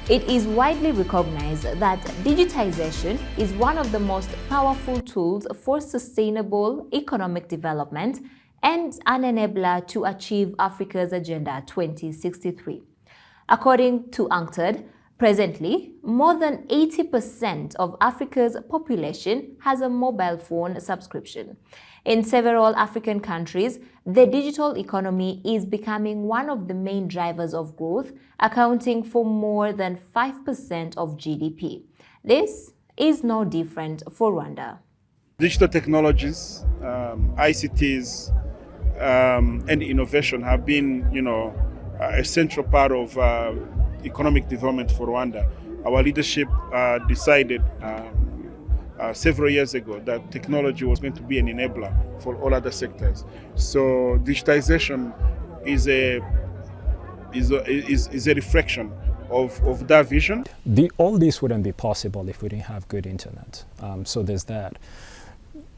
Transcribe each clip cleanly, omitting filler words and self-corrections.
It is widely recognized that digitization is one of the most powerful tools for sustainable economic development and an enabler to achieve Africa's Agenda 2063. According to UNCTAD, presently, more than 80% of Africa's population has a mobile phone subscription. In several African countries, the digital economy is becoming one of the main drivers of growth, accounting for more than 5% of GDP. This is no different for Rwanda. Digital technologies, ICTs, and innovation have been, a central part of economic development for Rwanda. Our leadership decided several years ago that technology was going to be an enabler for all other sectors. So digitization is a reflection of that vision. All this wouldn't be possible if we didn't have good internet. So there's that.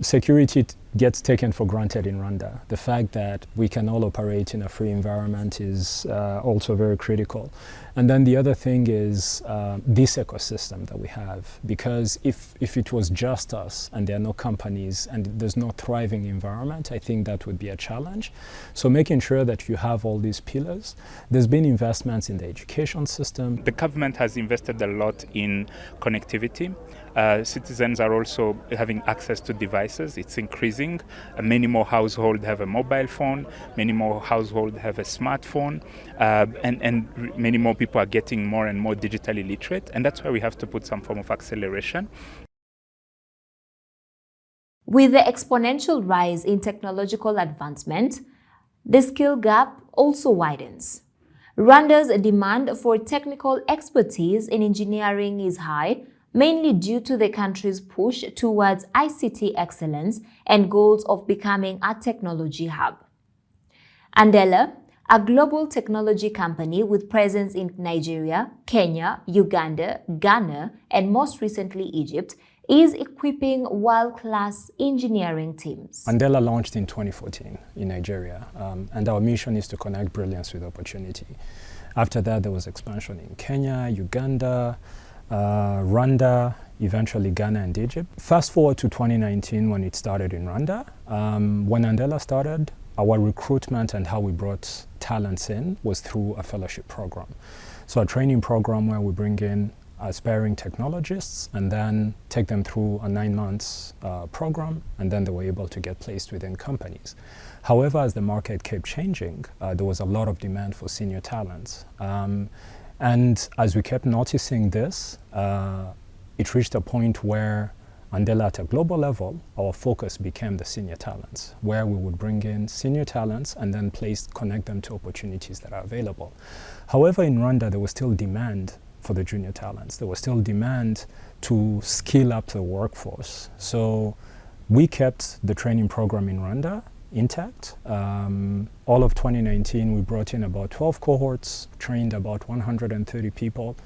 Security gets taken for granted in Rwanda. The fact that we can all operate in a free environment is also very critical. And then the other thing is this ecosystem that we have, because if it was just us and there are no companies and there's no thriving environment, I think that would be a challenge. So making sure that you have all these pillars. There's been investments in the education system. The government has invested a lot in connectivity. Citizens are also having access to devices. It's increasing. Many more households have a mobile phone. Many more households have a smartphone. And many more people are getting more and more digitally literate. And that's why we have to put some form of acceleration. With the exponential rise in technological advancement, the skill gap also widens. Rwanda's demand for technical expertise in engineering is high, mainly due to the country's push towards ICT excellence and goals of becoming a technology hub. Andela, a global technology company with presence in Nigeria, Kenya, Uganda, Ghana, and most recently Egypt, is equipping world-class engineering teams. Andela launched in 2014 in Nigeria, and our mission is to connect brilliance with opportunity. After that, there was expansion in Kenya, Uganda, Rwanda, eventually Ghana and Egypt. Fast forward to 2019 when it started in Rwanda. When Andela started, our recruitment and how we brought talents in was through a fellowship program. So a training program where we bring in aspiring technologists and then take them through a 9 months program, and then they were able to get placed within companies. However, as the market kept changing, there was a lot of demand for senior talents. And as we kept noticing this, it reached a point where Andela at a global level, our focus became the senior talents, where we would bring in senior talents and then connect them to opportunities that are available. However, in Rwanda, there was still demand for the junior talents. There was still demand to skill up the workforce. So we kept the training program in Rwanda intact. All of 2019, we brought in about 12 cohorts, trained about 130 people.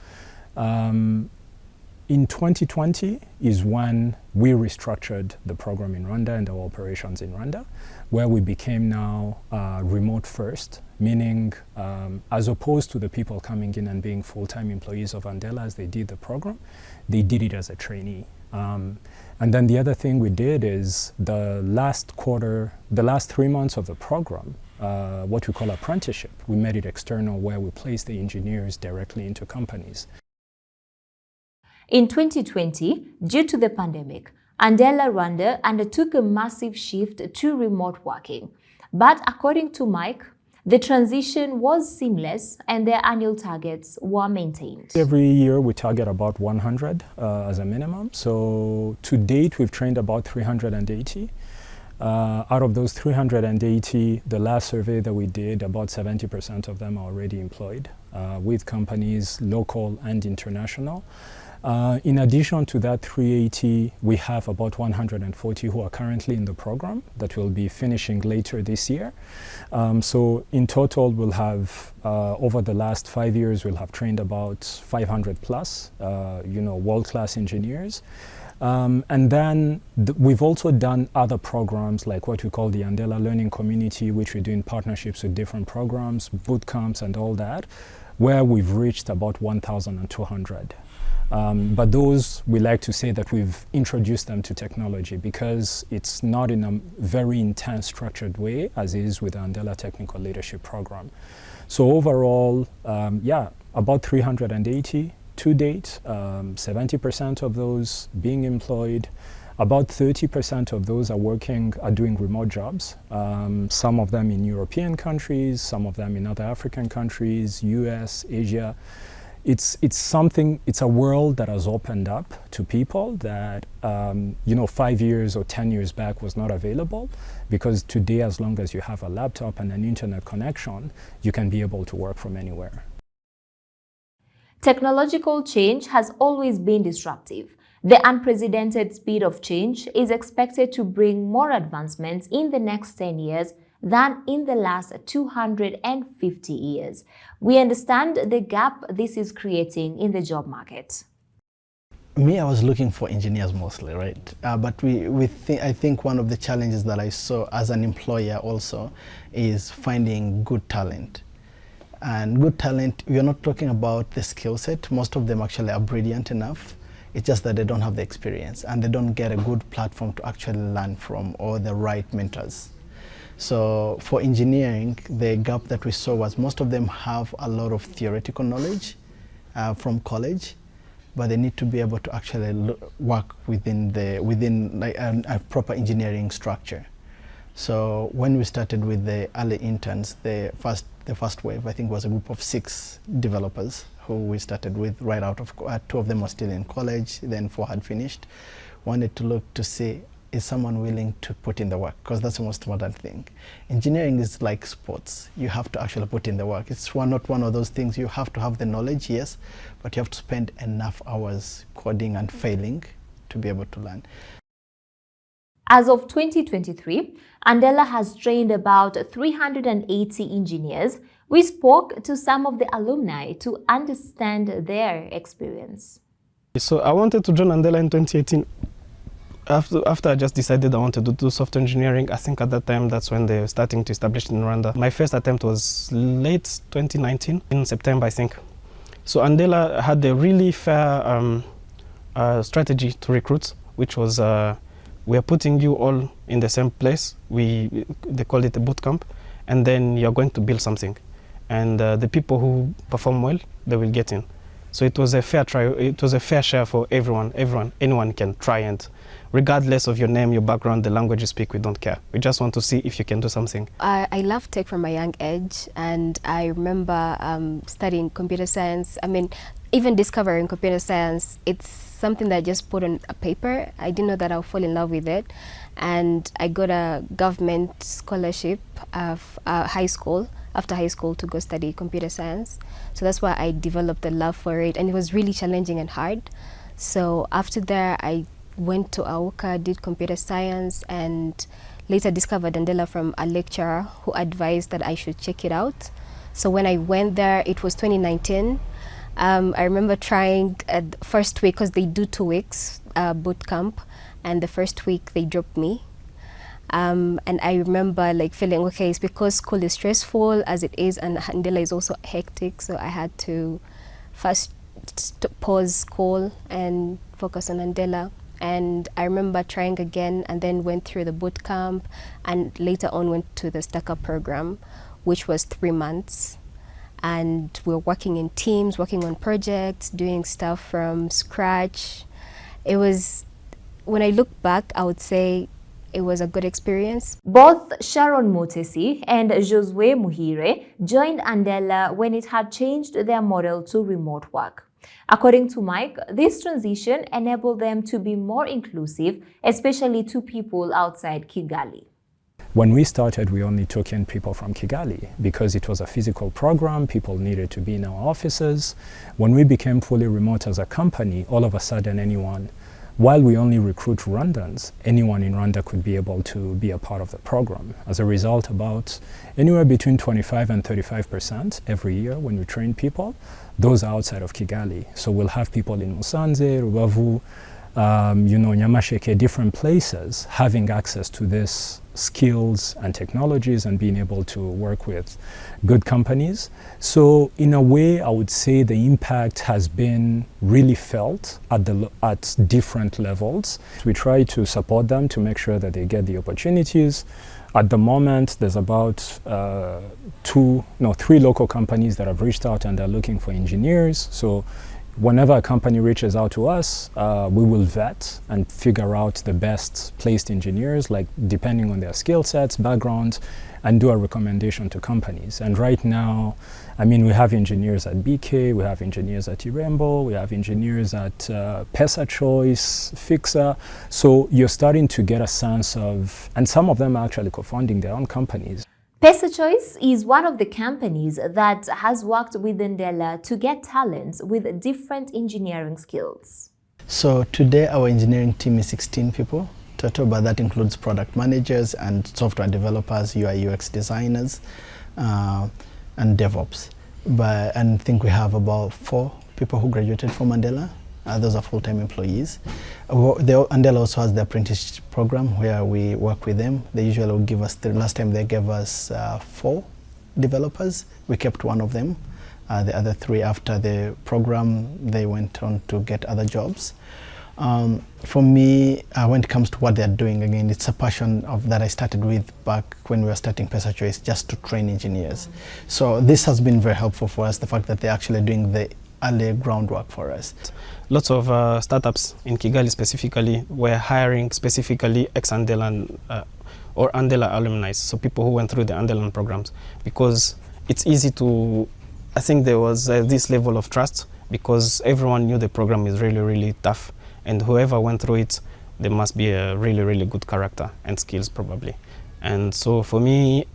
In 2020 is when we restructured the program in Rwanda and our operations in Rwanda, where we became now remote first, meaning as opposed to the people coming in and being full-time employees of Andela as they did the program, they did it as a trainee. And then the other thing we did is the last 3 months of the program, what we call apprenticeship, we made it external, where we placed the engineers directly into companies. In 2020, due to the pandemic, Andela Rwanda undertook a massive shift to remote working. But according to Mike, the transition was seamless and their annual targets were maintained. Every year we target about 100 as a minimum. So to date, we've trained about 380. Out of those 380, the last survey that we did, about 70% of them are already employed with companies, local and international. In addition to that 380, we have about 140 who are currently in the program that will be finishing later this year. So in total, we'll have, over the last 5 years, we'll have trained about 500 plus, world-class engineers. And then we've also done other programs like what we call the Andela Learning Community, which we do in partnerships with different programs, boot camps and all that, where we've reached about 1,200. But those, we like to say that we've introduced them to technology because it's not in a very intense structured way as it is with the Andela Technical Leadership Program. So overall, about 380 to date, 70% of those being employed. About 30% of those are doing remote jobs. Some of them in European countries, some of them in other African countries, US, Asia. It's a world that has opened up to people that 5 years or 10 years back was not available, because today, as long as you have a laptop and an internet connection, you can be able to work from anywhere. Technological change has always been disruptive. The unprecedented speed of change is expected to bring more advancements in the next 10 years than in the last 250 years. We understand the gap this is creating in the job market. Me, I was looking for engineers mostly, right? But I think one of the challenges that I saw as an employer also is finding good talent. And good talent, we are not talking about the skill set. Most of them actually are brilliant enough. It's just that they don't have the experience and they don't get a good platform to actually learn from or the right mentors. So for engineering, the gap that we saw was most of them have a lot of theoretical knowledge from college, but they need to be able to actually work within like a proper engineering structure. So when we started with the early interns, the first wave, I think, was a group of 6 developers who we started with right out of, 2 of them were still in college, then 4 had finished. Wanted to look to see, is someone willing to put in the work? Because that's the most important thing. Engineering is like sports. You have to actually put in the work. It's not one of those things. You have to have the knowledge, yes, but you have to spend enough hours coding and failing to be able to learn. As of 2023, Andela has trained about 380 engineers. We spoke to some of the alumni to understand their experience. So I wanted to join Andela in 2018. After I just decided I wanted to do software engineering. I think at that time that's when they were starting to establish in Rwanda. My first attempt was late 2019, in September, I think. So Andela had a really fair strategy to recruit, which was we are putting you all in the same place. They call it a boot camp, and then you're going to build something. And the people who perform well, they will get in. So it was a fair try. It was a fair share for everyone. Anyone can try, and regardless of your name, your background, the language you speak, we don't care. We just want to see if you can do something. I love tech from a young age, and I remember studying computer science. I mean, even discovering computer science, it's something that I just put on a paper. I didn't know that I'll fall in love with it. And I got a government scholarship of after high school to go study computer science. So that's why I developed a love for it, and it was really challenging and hard. So after that, I went to AUCA, did computer science, and later discovered Andela from a lecturer who advised that I should check it out. So when I went there, it was 2019. I remember trying at the first week, because they do 2 weeks boot camp, and the first week they dropped me. And I remember like feeling, okay, it's because school is stressful as it is, and Andela is also hectic, so I had to first pause school and focus on Andela. And I remember trying again, and then went through the boot camp, and later on went to the Stack-Up program, which was 3 months. And we're working in teams, working on projects, doing stuff from scratch. It was, when I look back, I would say it was a good experience. Both Sharon Motesi and Josue Muhire joined Andela when it had changed their model to remote work. According to Mike, this transition enabled them to be more inclusive, especially to people outside Kigali. When we started, we only took in people from Kigali because it was a physical program. People needed to be in our offices. When we became fully remote as a company, all of a sudden while we only recruit Rwandans, anyone in Rwanda could be able to be a part of the program. As a result, about anywhere between 25 and 35% every year when we train people, those are outside of Kigali. So we'll have people in Musanze, Rubavu, Nyamasheke, different places, having access to these skills and technologies and being able to work with good companies. So in a way, I would say the impact has been really felt at different levels. We try to support them to make sure that they get the opportunities. At the moment, there's about 3 local companies that have reached out and they're looking for engineers. So whenever a company reaches out to us, we will vet and figure out the best placed engineers, like depending on their skill sets, backgrounds, and do a recommendation to companies. And right now, I mean, we have engineers at BK, we have engineers at Irembo, we have engineers at Pesa Choice, Fixer. So you're starting to get a sense of, and some of them are actually co-founding their own companies. Pesa Choice is one of the companies that has worked with Andela to get talents with different engineering skills. So today our engineering team is 16 people total, but that includes product managers and software developers, UI UX designers, and DevOps. And I think we have about 4 people who graduated from Andela. Those are full-time employees. Andela also has the apprenticeship program where we work with them. They usually will give us, last time they gave us 4 developers. We kept 1 of them. The other 3 after the program, they went on to get other jobs. For me, when it comes to what they're doing, again, it's a passion that I started with back when we were starting Pesa Choice, just to train engineers. So this has been very helpful for us, the fact that they're actually doing the early groundwork for us. Lots of startups in Kigali specifically were hiring specifically ex-Andela or Andela alumni, so people who went through the Andela programs, because it's easy to, I think there was this level of trust because everyone knew the program is really, really tough. And whoever went through it, there must be a really, really good character and skills probably. And so for me,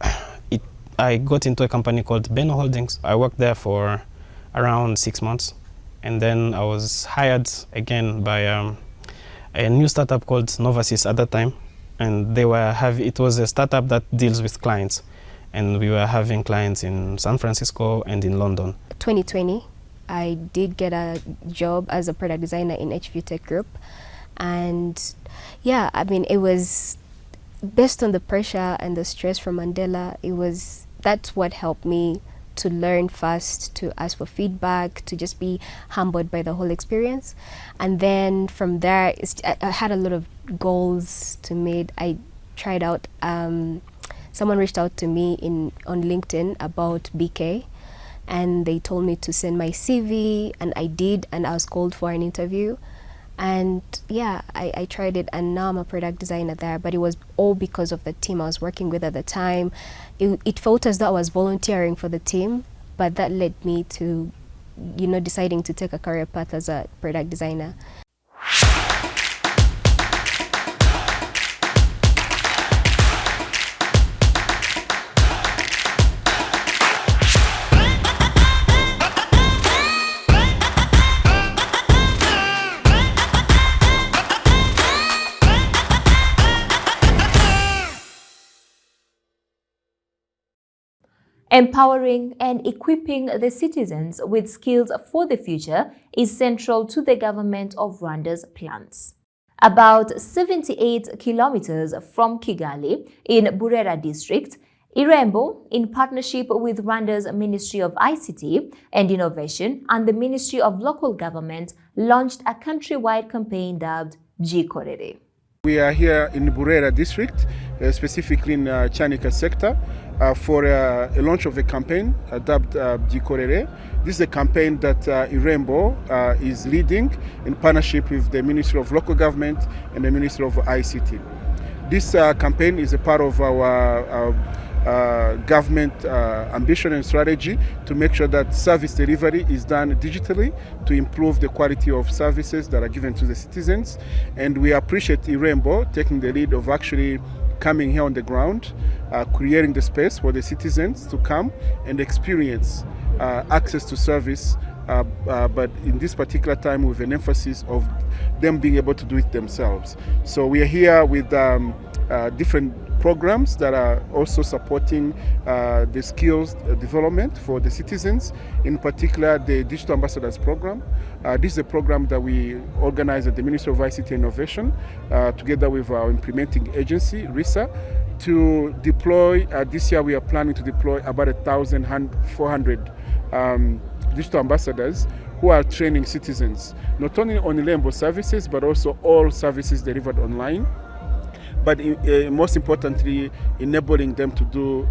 I got into a company called Beno Holdings. I worked there for around 6 months. And then I was hired again by a new startup called Novasis at that time. And it was a startup that deals with clients. And we were having clients in San Francisco and in London. 2020. I did get a job as a product designer in HV Tech Group. And yeah, I mean, it was based on the pressure and the stress from Andela. That's what helped me to learn fast, to ask for feedback, to just be humbled by the whole experience. And then from there, I had a lot of goals to meet. I tried out, someone reached out to me on LinkedIn about BK. And they told me to send my CV, and I did, and I was called for an interview. And yeah, I tried it, and now I'm a product designer there, but it was all because of the team I was working with at the time. It felt as though I was volunteering for the team, but that led me to, deciding to take a career path as a product designer. Empowering and equipping the citizens with skills for the future is central to the government of Rwanda's plans. About 78 kilometers from Kigali in Burera district, Irembo, in partnership with Rwanda's Ministry of ICT and Innovation and the Ministry of Local Government, launched a countrywide campaign dubbed Gikorere. We are here in Burera district, specifically in Chanika sector, for a launch of a campaign dubbed Gikorere. This is a campaign that Irembo is leading in partnership with the Ministry of Local Government and the Ministry of ICT. This campaign is a part of our government ambition and strategy to make sure that service delivery is done digitally to improve the quality of services that are given to the citizens. And we appreciate Irembo taking the lead of actually coming here on the ground, creating the space for the citizens to come and experience access to service, but in this particular time with an emphasis of them being able to do it themselves. So we are here with different programs that are also supporting the skills development for the citizens, in particular the Digital Ambassadors Program. This is a program that we organize at the Ministry of ICT Innovation together with our implementing agency, RISA, to deploy. This year we are planning to deploy about 1,400 digital ambassadors who are training citizens, not only on Irembo services, but also all services delivered online. But most importantly, enabling them to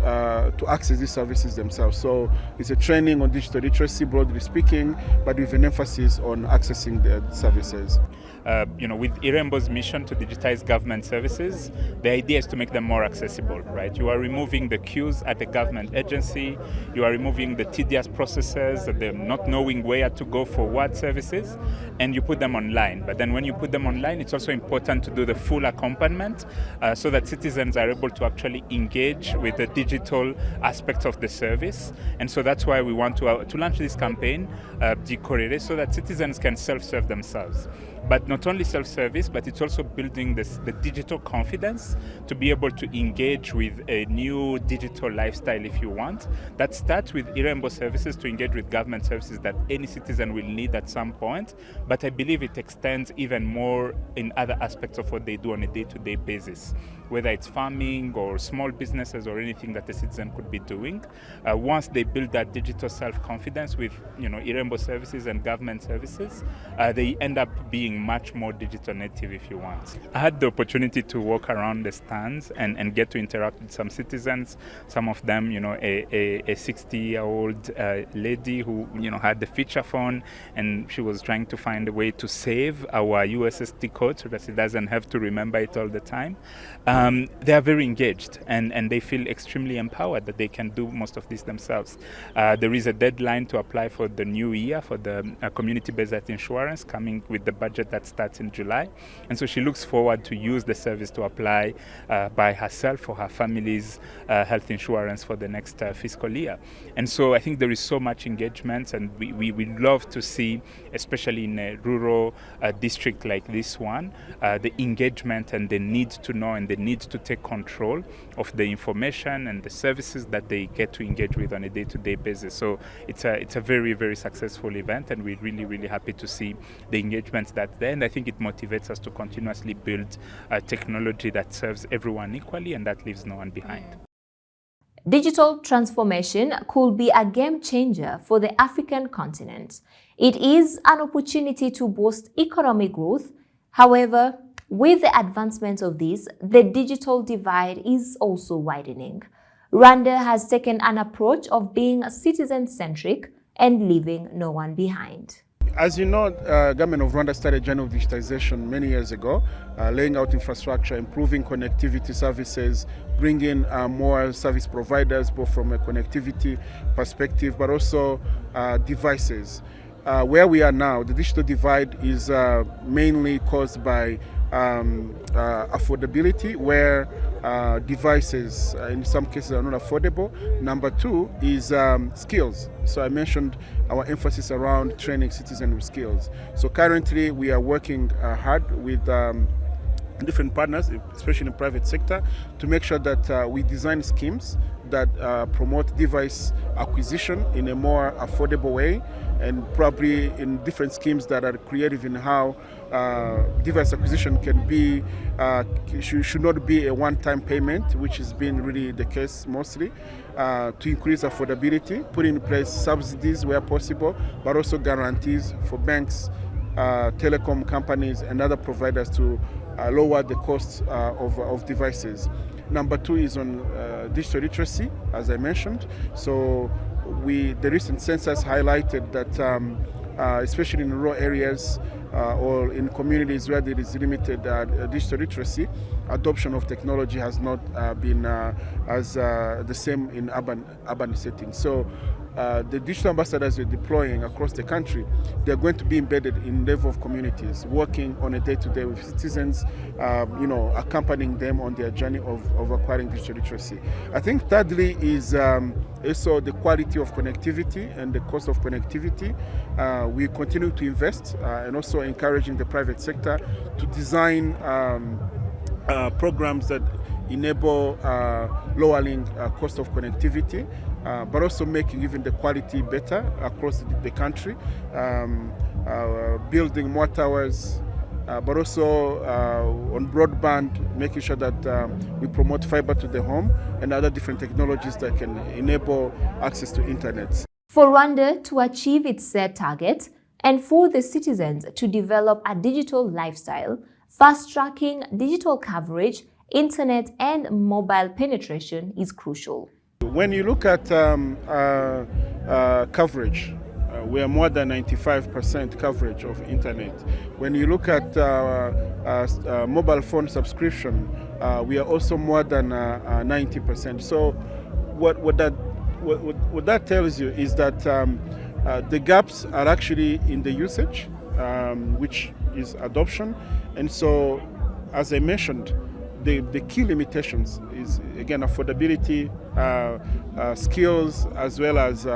access these services themselves. So it's a training on digital literacy, broadly speaking, but with an emphasis on accessing the services. With Irembo's mission to digitize government services, the idea is to make them more accessible, right? You are removing the queues at the government agency, you are removing the tedious processes, them not knowing where to go for what services, and you put them online. But then when you put them online, it's also important to do the full accompaniment so that citizens are able to actually engage with the digital aspects of the service. And so that's why we want to launch this campaign, Dikorere, so that citizens can self-serve themselves. But not only self-service, but it's also building the digital confidence to be able to engage with a new digital lifestyle, if you want. That starts with Irembo services to engage with government services that any citizen will need at some point. But I believe it extends even more in other aspects of what they do on a day-to-day basis, whether it's farming or small businesses or anything that a citizen could be doing. Once they build that digital self-confidence with Irembo services and government services, they end up being much more digital native, if you want. I had the opportunity to walk around the stands and get to interact with some citizens. Some of them, a 60-year-old lady who had the feature phone, and she was trying to find a way to save our USSD code so that she doesn't have to remember it all the time. They are very engaged and they feel extremely empowered that they can do most of this themselves. There is a deadline to apply for the new year for the community-based health insurance coming with the budget that starts in July. And so she looks forward to use the service to apply by herself or her family's health insurance for the next fiscal year. And so I think there is so much engagement, and we love to see, especially in a rural district like this one, the engagement and the need to know and the need to take control of the information and the services that they get to engage with on a day-to-day basis. So it's a very, very successful event, and we're really, really happy to see the engagement that's there. And I think it motivates us to continuously build technology that serves everyone equally and that leaves no one behind. Digital transformation could be a game changer for the African continent. It is an opportunity to boost economic growth. However, with the advancement of this, the digital divide is also widening. Rwanda has taken an approach of being citizen-centric and leaving no one behind. As you know, government of Rwanda started a journey of digitization many years ago, laying out infrastructure, improving connectivity services, bringing more service providers, both from a connectivity perspective, but also devices. Where we are now, the digital divide is mainly caused by affordability, where devices in some cases are not affordable. Number two is skills. So I mentioned our emphasis around training citizens with skills. So currently we are working hard with different partners, especially in the private sector, to make sure that we design schemes that promote device acquisition in a more affordable way, and probably in different schemes that are creative in how device acquisition can be, should not be a one-time payment, which has been really the case mostly, to increase affordability, put in place subsidies where possible, but also guarantees for banks, telecom companies and other providers to lower the costs of devices. Number two is on digital literacy, as I mentioned. So the recent census highlighted that especially in rural areas or in communities where there is limited digital literacy, adoption of technology has not been as the same in urban settings. So the digital ambassadors we're deploying across the country, they're going to be embedded in level of communities, working on a day-to-day with citizens, accompanying them on their journey of acquiring digital literacy. I think thirdly is also the quality of connectivity and the cost of connectivity. We continue to invest and also encouraging the private sector to design programs that enable lowering cost of connectivity, but also making even the quality better across the country, building more towers, but also on broadband, making sure that we promote fiber to the home and other different technologies that can enable access to internet. For Rwanda to achieve its set target and for the citizens to develop a digital lifestyle, fast-tracking digital coverage, internet and mobile penetration is crucial. When you look at coverage, we are more than 95% coverage of internet. When you look at mobile phone subscription, we are also more than 90%. So what that tells you is that the gaps are actually in the usage, which is adoption. And so, as I mentioned, the key limitations is, again, affordability, skills, as well as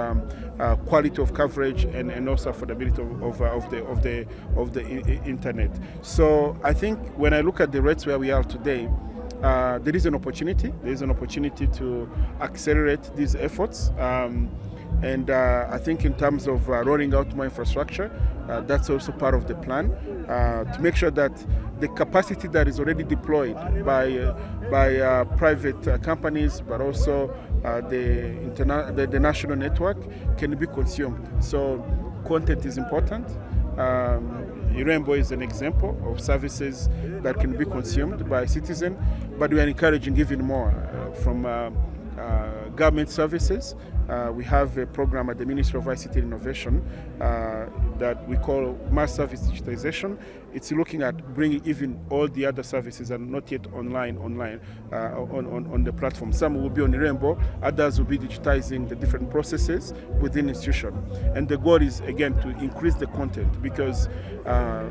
quality of coverage and also affordability of the internet. So I think when I look at the rates where we are today, there is an opportunity. There is an opportunity to accelerate these efforts. And I think in terms of rolling out more infrastructure, that's also part of the plan to make sure that the capacity that is already deployed by private companies, but also the national network, can be consumed. So content is important. Irembo is an example of services that can be consumed by citizens, but we are encouraging even more from government services. We have a program at the Ministry of ICT and Innovation that we call Mass Service Digitization. It's looking at bringing even all the other services that are not yet on the platform. Some will be on Irembo, others will be digitizing the different processes within institution. And the goal is, again, to increase the content, because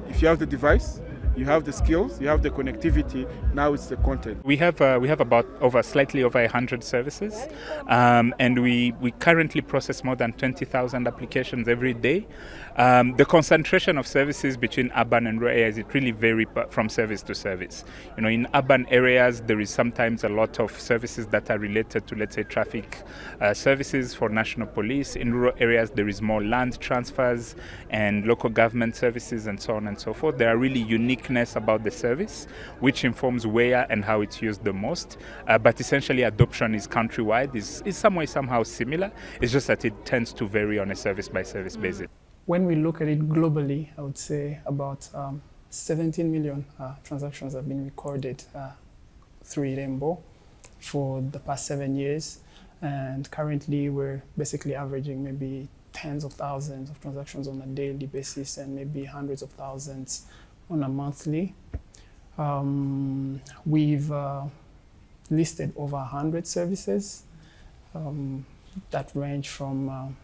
if you have the device, you have the skills, you have the connectivity, now it's the content. We have about slightly over 100 services, and we currently process more than 20,000 applications every day. The concentration of services between urban and rural areas, it really varies from service to service. You know, in urban areas, there is sometimes a lot of services that are related to, let's say, traffic services for national police. In rural areas, there is more land transfers and local government services and so on and so forth. There are really uniqueness about the service, which informs where and how it's used the most. But essentially, adoption is countrywide, is somehow similar. It's just that it tends to vary on a service-by-service basis. When we look at it globally, I would say about 17 million transactions have been recorded through Irembo for the past 7 years. And currently, we're basically averaging maybe tens of thousands of transactions on a daily basis and maybe hundreds of thousands on a monthly. We've listed over 100 services that range from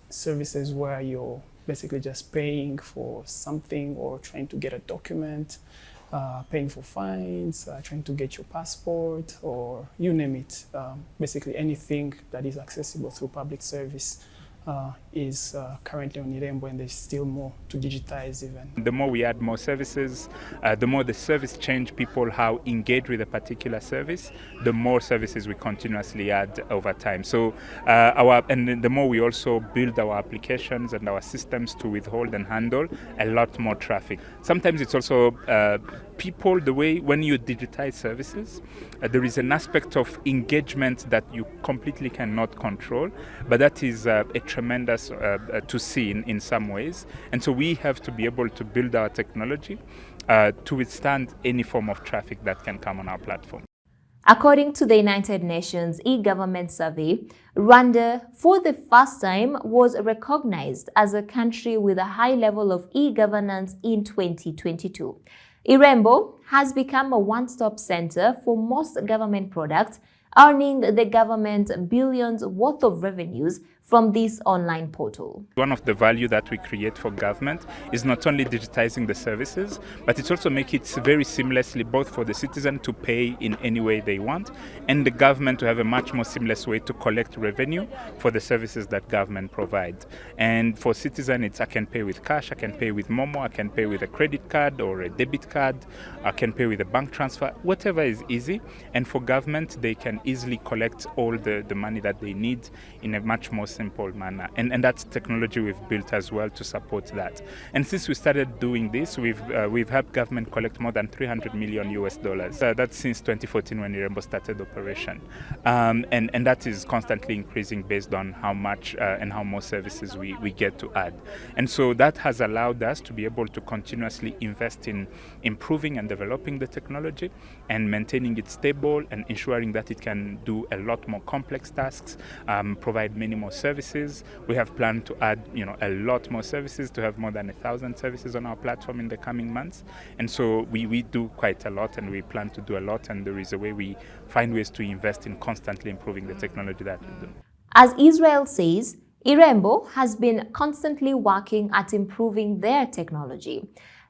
services where you're basically just paying for something or trying to get a document, paying for fines, trying to get your passport, or you name it. Basically anything that is accessible through public service is currently on Irembo, and there's still more to digitize even. The more we add more services, the more the service change people how engage with a particular service, the more services we continuously add over time. So and the more we also build our applications and our systems to withhold and handle a lot more traffic. Sometimes it's also people, the way when you digitize services, there is an aspect of engagement that you completely cannot control, but that is a tremendous to see in some ways. And so we have to be able to build our technology to withstand any form of traffic that can come on our platform. According to the United Nations e-government survey, Rwanda, for the first time, was recognized as a country with a high level of e-governance in 2022. Irembo has become a one-stop center for most government products, earning the government billions worth of revenues from this online portal. One of the value that we create for government is not only digitizing the services, but it's also make it very seamlessly both for the citizen to pay in any way they want and the government to have a much more seamless way to collect revenue for the services that government provides. And for citizen, it's I can pay with cash, I can pay with Momo, I can pay with a credit card or a debit card, I can pay with a bank transfer, whatever is easy. And for government, they can easily collect all the money that they need in a much more simple manner. And that's technology we've built as well to support that. And since we started doing this, we've helped government collect more than $300 million US. That's since 2014 when Irembo started operation. And that is constantly increasing based on how much and how more services we get to add. And so that has allowed us to be able to continuously invest in improving and developing the technology and maintaining it stable and ensuring that it can do a lot more complex tasks, provide many more services. We have planned to add, a lot more services, to have more than 1,000 services on our platform in the coming months. And so we do quite a lot, and we plan to do a lot, and there is a way we find ways to invest in constantly improving the technology that we do. As Israel says, Irembo has been constantly working at improving their technology.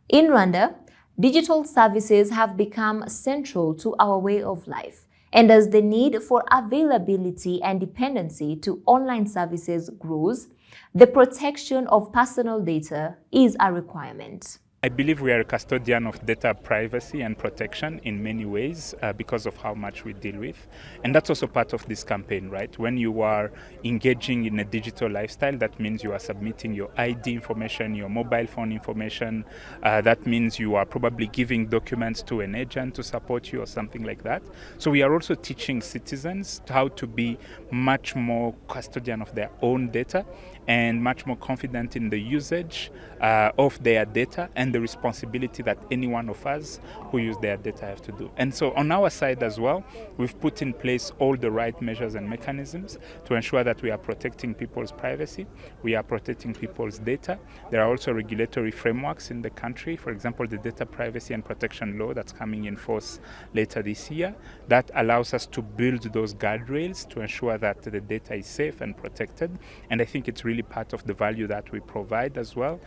In Rwanda, digital services have become central to our way of life. And as the need for availability and dependency to online services grows, the protection of personal data is a requirement. I believe we are a custodian of data privacy and protection in many ways because of how much we deal with. And that's also part of this campaign, right? When you are engaging in a digital lifestyle, that means you are submitting your ID information, your mobile phone information. That means you are probably giving documents to an agent to support you or something like that. So we are also teaching citizens how to be much more custodian of their own data and much more confident in the usage of their data and the responsibility that any one of us who use their data have to do. And so on our side as well, we've put in place all the right measures and mechanisms to ensure that we are protecting people's privacy, we are protecting people's data. There are also regulatory frameworks in the country, for example, the Data Privacy and Protection Law that's coming in force later this year, that allows us to build those guardrails to ensure that the data is safe and protected. And I think it's really part of the value that we provide as well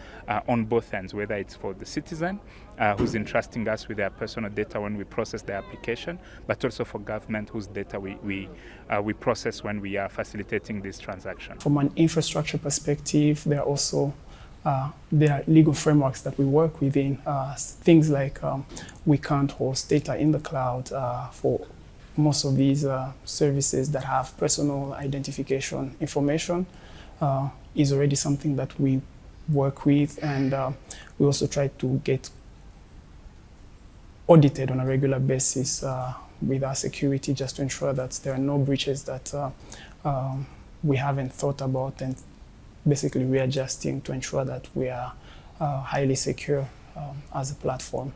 on both ends, whether it's for the citizen who's entrusting us with their personal data when we process their application, but also for government whose data we process when we are facilitating this transaction. From an infrastructure perspective, there are legal frameworks that we work within. Things like we can't host data in the cloud for most of these services that have personal identification information. Is already something that we work with, and we also try to get audited on a regular basis with our security, just to ensure that there are no breaches that we haven't thought about, and basically readjusting to ensure that we are highly secure as a platform.